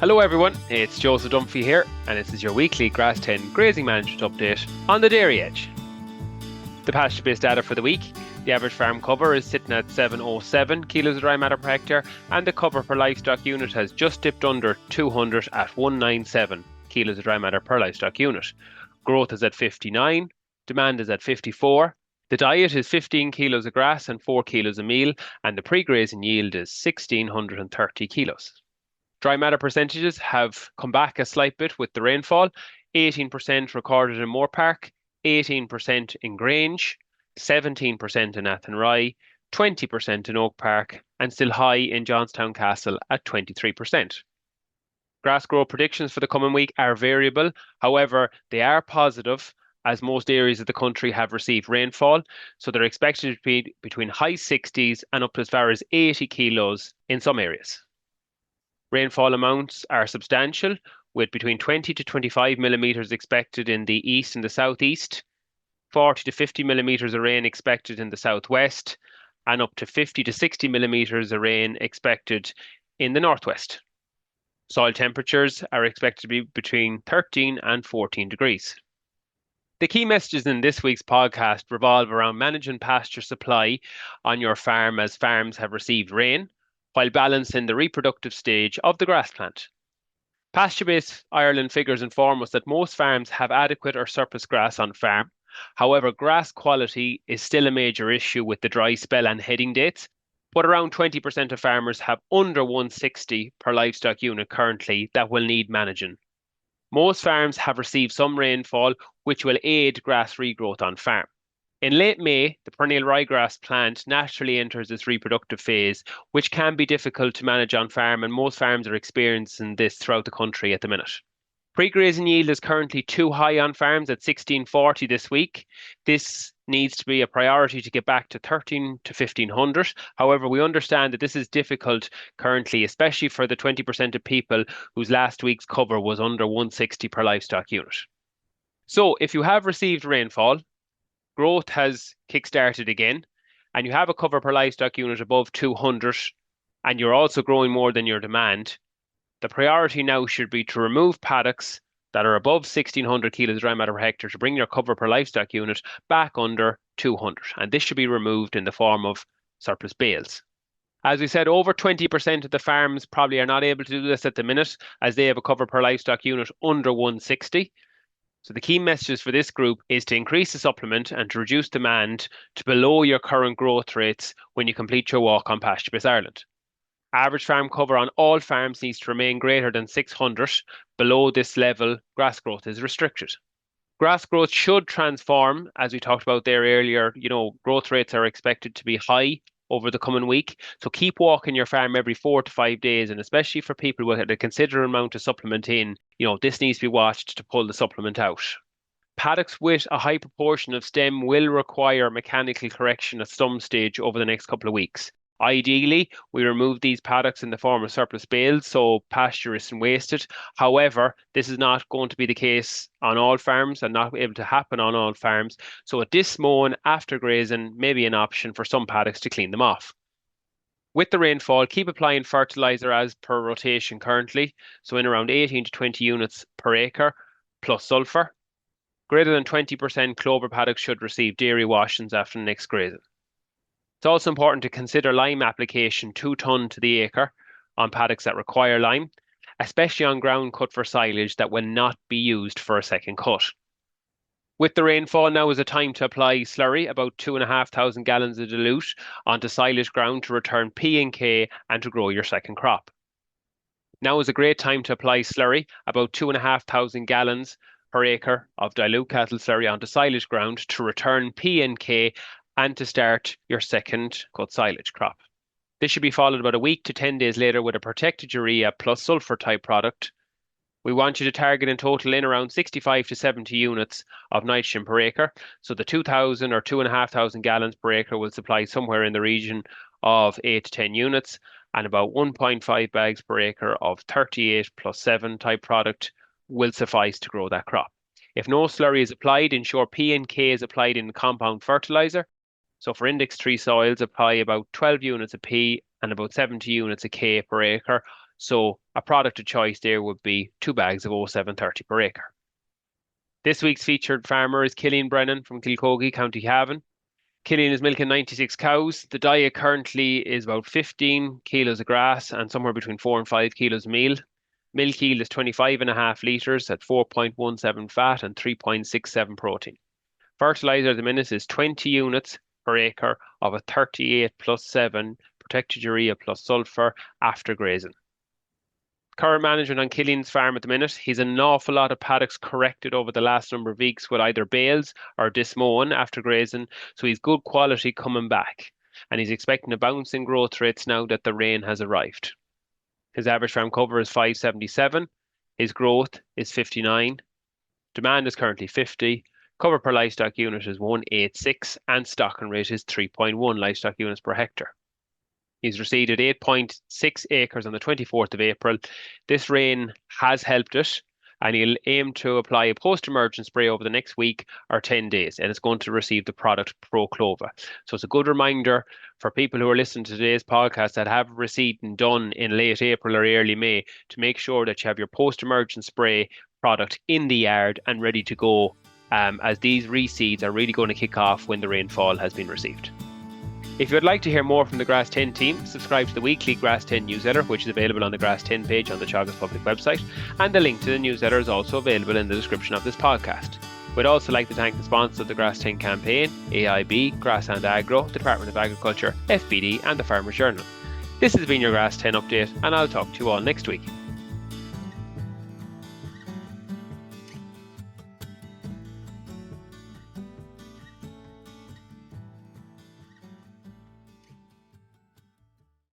Hello everyone, it's Joseph Dunphy here, and this is your weekly Grass10 grazing management update on the dairy edge. The pasture-based data for the week: the average farm cover is sitting at 707 kilos of dry matter per hectare, and the cover per livestock unit has just dipped under 200 at 197 kilos of dry matter per livestock unit. Growth is at 59, demand is at 54. The diet is 15 kilos of grass and 4 kilos of meal, and the pre-grazing yield is 1,630 kilos. Dry matter percentages have come back a slight bit with the rainfall: 18% recorded in Moorpark, 18% in Grange, 17% in Athenry, 20% in Oak Park, and still high in Johnstown Castle at 23%. Grass growth predictions for the coming week are variable, however, they are positive as most areas of the country have received rainfall, so they're expected to be between high 60s and up to as far as 80 kilos in some areas. Rainfall amounts are substantial, with between 20 to 25 millimetres expected in the east and the southeast, 40 to 50 millimetres of rain expected in the southwest, and up to 50 to 60 millimetres of rain expected in the northwest. Soil temperatures are expected to be between 13 and 14 degrees. The key messages in this week's podcast revolve around managing pasture supply on your farm as farms have received rain, while balancing the reproductive stage of the grass plant. Pasture-based Ireland figures inform us that most farms have adequate or surplus grass on farm. However, grass quality is still a major issue with the dry spell and heading dates, but around 20% of farmers have under 160 per livestock unit currently that will need managing. Most farms have received some rainfall, which will aid grass regrowth on farm. In late May, the perennial ryegrass plant naturally enters its reproductive phase, which can be difficult to manage on farm, and most farms are experiencing this throughout the country at the minute. Pre-grazing yield is currently too high on farms at 1640 this week. This needs to be a priority to get back to 13 to 1500. However, we understand that this is difficult currently, especially for the 20% of people whose last week's cover was under 160 per livestock unit. So if you have received rainfall, growth has kick-started again, and you have a cover per livestock unit above 200, and you're also growing more than your demand, the priority now should be to remove paddocks that are above 1,600 kilos dry matter per hectare to bring your cover per livestock unit back under 200, and this should be removed in the form of surplus bales. As we said, over 20% of the farms probably are not able to do this at the minute, as they have a cover per livestock unit under 160. So the key messages for this group is to increase the supplement and to reduce demand to below your current growth rates when you complete your walk on Pasture-based Ireland. Average farm cover on all farms needs to remain greater than 600. Below this level, grass growth is restricted. Grass growth should transform, as we talked about there earlier. Growth rates are expected to be high over the coming week. So keep walking your farm every 4 to 5 days, and especially for people with a considerable amount of supplement in, this needs to be watched to pull the supplement out. Paddocks with a high proportion of stem will require mechanical correction at some stage over the next couple of weeks. Ideally, we remove these paddocks in the form of surplus bales so pasture isn't wasted. However, this is not going to be the case on all farms and not able to happen on all farms. So at this moment, after grazing, may be an option for some paddocks to clean them off. With the rainfall, keep applying fertiliser as per rotation currently, so in around 18 to 20 units per acre, plus sulphur. Greater than 20% clover paddocks should receive dairy washings after the next grazing. It's also important to consider lime application 2 tonne to the acre on paddocks that require lime, especially on ground cut for silage that will not be used for a second cut. With the rainfall, now is a time to apply slurry, about 2,500 gallons of dilute, onto silage ground to return P and K and to grow your second crop. Now is a great time to apply slurry, about 2,500 gallons per acre of dilute cattle slurry onto silage ground to return P and K and to start your second cut silage crop. This should be followed about a week to 10 days later with a protected urea plus sulphur type product. We want you to target in total in around 65 to 70 units of nitrogen per acre. So the 2,000 or 2,500 gallons per acre will supply somewhere in the region of 8 to 10 units, and about 1.5 bags per acre of 38 plus 7 type product will suffice to grow that crop. If no slurry is applied, ensure P and K is applied in compound fertiliser. So for index 3 soils, apply about 12 units of P and about 70 units of K per acre So a product of choice there would be 2 bags of 0730 per acre. This week's featured farmer is Killian Brennan from Kilcogie, County Cavan. Killian is milking 96 cows. The diet currently is about 15 kilos of grass and somewhere between 4 and 5 kilos of meal. Milk yield is 25.5 litres at 4.17 fat and 3.67 protein. Fertiliser at the minute is 20 units per acre of a 38 plus 7 protected urea plus sulphur after grazing. Current management on Killian's farm at the minute, he's an awful lot of paddocks corrected over the last number of weeks with either bales or dismown after grazing, so he's good quality coming back. And he's expecting a bounce in growth rates now that the rain has arrived. His average farm cover is 577, his growth is 59, demand is currently 50, cover per livestock unit is 186, and stocking rate is 3.1 livestock units per hectare. He's reseeded 8.6 acres on the 24th of April. This rain has helped it, and he'll aim to apply a post-emergent spray over the next week or 10 days, and it's going to receive the product Pro Clova. So it's a good reminder for people who are listening to today's podcast that have reseeding done in late April or early May to make sure that you have your post-emergent spray product in the yard and ready to go, as these reseeds are really going to kick off when the rainfall has been received. If you would like to hear more from the Grass10 team, subscribe to the weekly Grass10 newsletter, which is available on the Grass10 page on the Teagasc public website, and the link to the newsletter is also available in the description of this podcast. We'd also like to thank the sponsors of the Grass10 campaign, AIB, Grass and Agro, the Department of Agriculture, FBD and the Farmers Journal. This has been your Grass10 update, and I'll talk to you all next week.